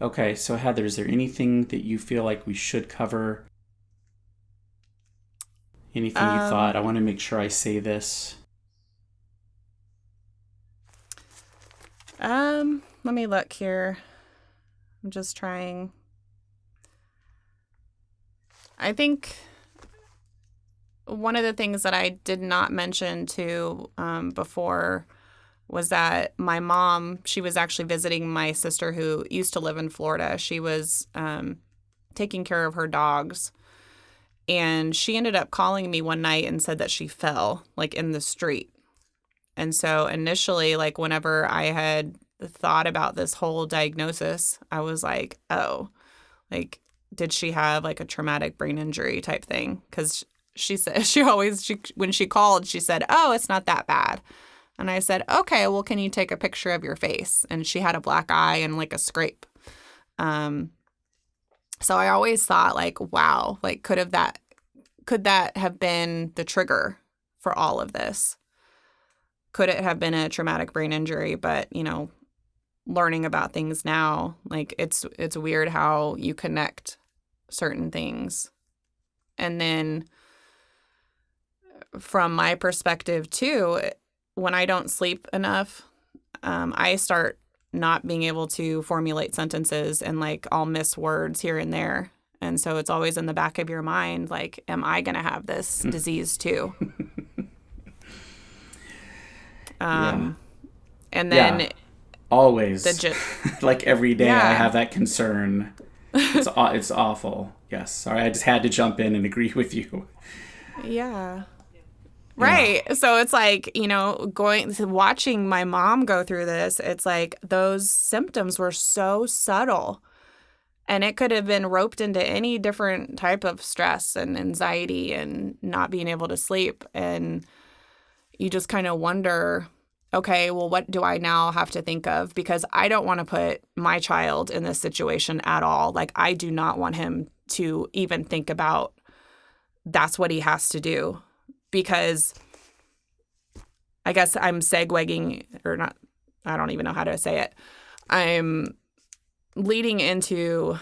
Okay, so Heather, is there anything that you feel like we should cover? Anything you thought, Um, I want to make sure I say this? Let me look here. I'm just trying. I think one of the things that I did not mention to before was that my mom, she was actually visiting my sister who used to live in Florida. She was taking care of her dogs. And she ended up calling me one night and said that she fell, like in the street. And so initially, like whenever I had thought about this whole diagnosis, I was like, oh, like, did she have like a traumatic brain injury type thing? Because she said when she called, she said, oh, it's not that bad. And I said, okay, well, can you take a picture of your face? And she had a black eye and like a scrape. Um, so I always thought like, wow, like could that have been the trigger for all of this? Could it have been a traumatic brain injury? But, learning about things now, like it's weird how you connect certain things. And then from my perspective too, when I don't sleep enough, I start not being able to formulate sentences and like I'll miss words here and there. And so it's always in the back of your mind, like, am I going to have this disease too? Yeah. Um, and Yeah. then Always. the Like every day I yeah, have that concern. It's awful. Yes. Sorry, I just had to jump in and agree with you. yeah. Yeah. Right. So it's like, watching my mom go through this, it's like those symptoms were so subtle and it could have been roped into any different type of stress and anxiety and not being able to sleep. And you just kind of wonder, okay, well, what do I now have to think of? Because I don't want to put my child in this situation at all. Like, I do not want him to even think about that's what he has to do because I guess I'm segueing or not. I don't even know how to say it. I'm leading into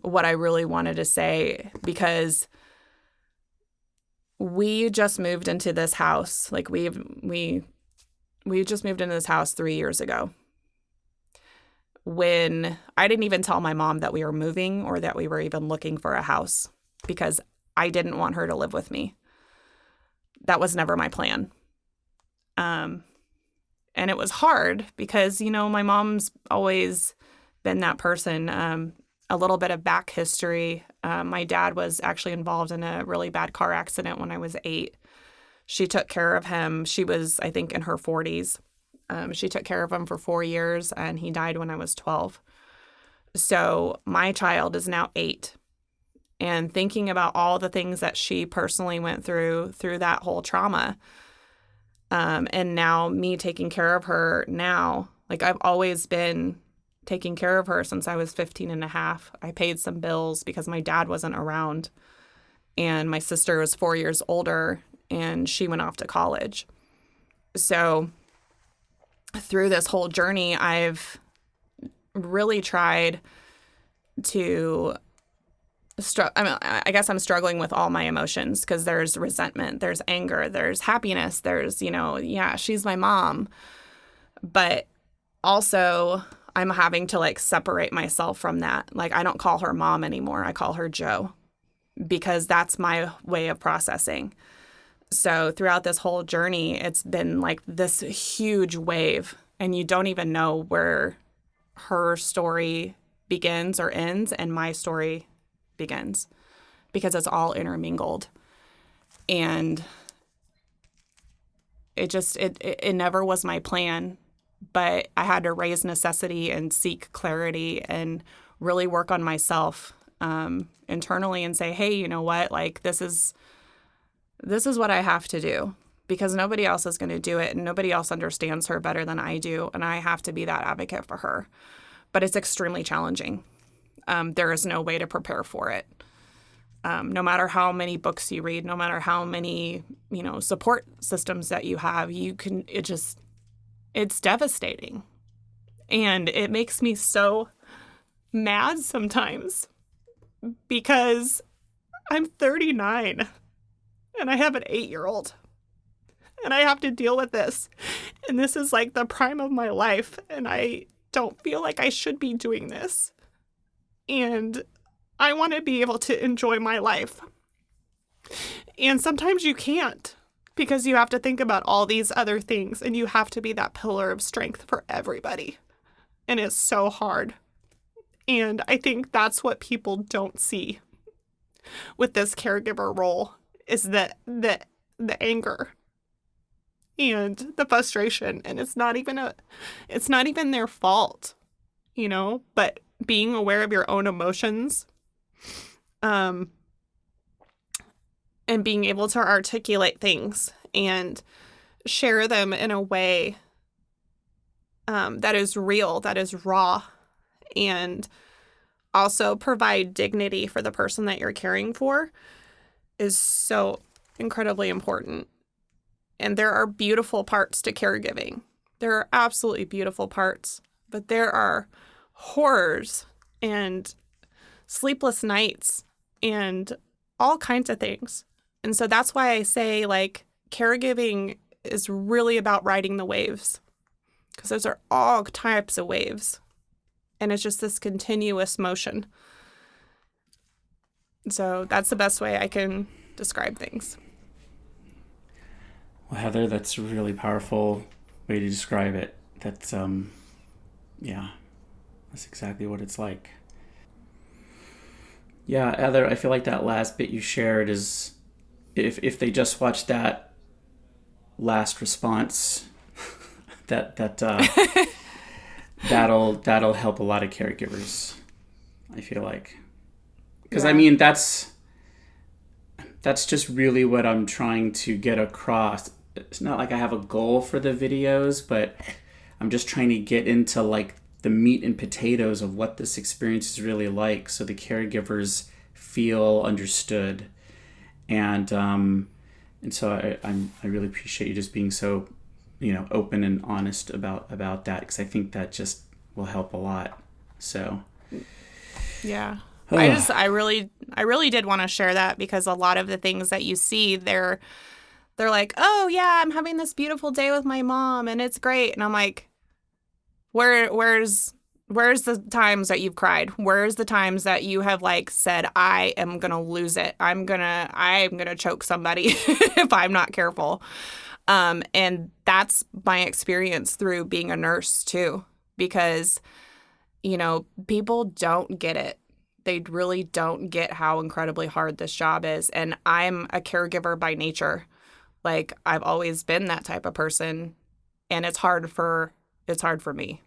what I really wanted to say because we just moved into this house. Like we just moved into this house 3 years ago. When I didn't even tell my mom that we were moving or that we were even looking for a house because I didn't want her to live with me. That was never my plan. Um, and it was hard because, my mom's always been that person. A little bit of back history. My dad was actually involved in a really bad car accident when I was 8. She took care of him. She was, I think, in her 40s. She took care of him for 4 years, and he died when I was 12. So my child is now 8. And thinking about all the things that she personally went through that whole trauma, and now me taking care of her now, like I've always been taking care of her since I was 15 and a half. I paid some bills because my dad wasn't around and my sister was 4 years older and she went off to college. So through this whole journey, I've really tried to I guess I'm struggling with all my emotions because there's resentment, there's anger, there's happiness, there's, yeah, she's my mom. But also, I'm having to like separate myself from that. Like, I don't call her mom anymore. I call her Joe because that's my way of processing. So, throughout this whole journey, it's been like this huge wave, and you don't even know where her story begins or ends, and my story begins because it's all intermingled. And it never was my plan, but I had to raise necessity and seek clarity and really work on myself internally and say, hey, you know what? Like this is what I have to do because nobody else is going to do it and nobody else understands her better than I do, and I have to be that advocate for her. But it's extremely challenging. There is no way to prepare for it. No matter how many books you read, no matter how many, support systems that you have, it's devastating. And it makes me so mad sometimes because I'm 39 and I have an 8-year-old and I have to deal with this. And this is like the prime of my life. And I don't feel like I should be doing this. And I want to be able to enjoy my life. And sometimes you can't because you have to think about all these other things and you have to be that pillar of strength for everybody. And it's so hard. And I think that's what people don't see with this caregiver role is that the anger and the frustration, and it's not even their fault, but being aware of your own emotions, and being able to articulate things and share them in a way that is real, that is raw, and also provide dignity for the person that you're caring for is so incredibly important. And there are beautiful parts to caregiving. There are absolutely beautiful parts, but there are horrors and sleepless nights and all kinds of things. And so that's why I say, like, caregiving is really about riding the waves, because those are all types of waves. And it's just this continuous motion. So that's the best way I can describe things. Well, Heather, that's a really powerful way to describe it. That's, yeah, that's exactly what it's like. Yeah, Heather, I feel like that last bit you shared is, if they just watch that last response, that'll help a lot of caregivers, I feel like. Because, yeah. I mean, that's just really what I'm trying to get across. It's not like I have a goal for the videos, but I'm just trying to get into, like, the meat and potatoes of what this experience is really like, so the caregivers feel understood. And so I really appreciate you just being so, open and honest about that, because I think that just will help a lot. So yeah. I really did want to share that, because a lot of the things that you see, they're like, oh yeah, I'm having this beautiful day with my mom and it's great. And I'm like, where's the times that you've cried? Where's the times that you have, like, said, I am going to lose it. I'm going to choke somebody if I'm not careful. And that's my experience through being a nurse too, because, people don't get it. They really don't get how incredibly hard this job is. And I'm a caregiver by nature. Like, I've always been that type of person, and it's hard for me.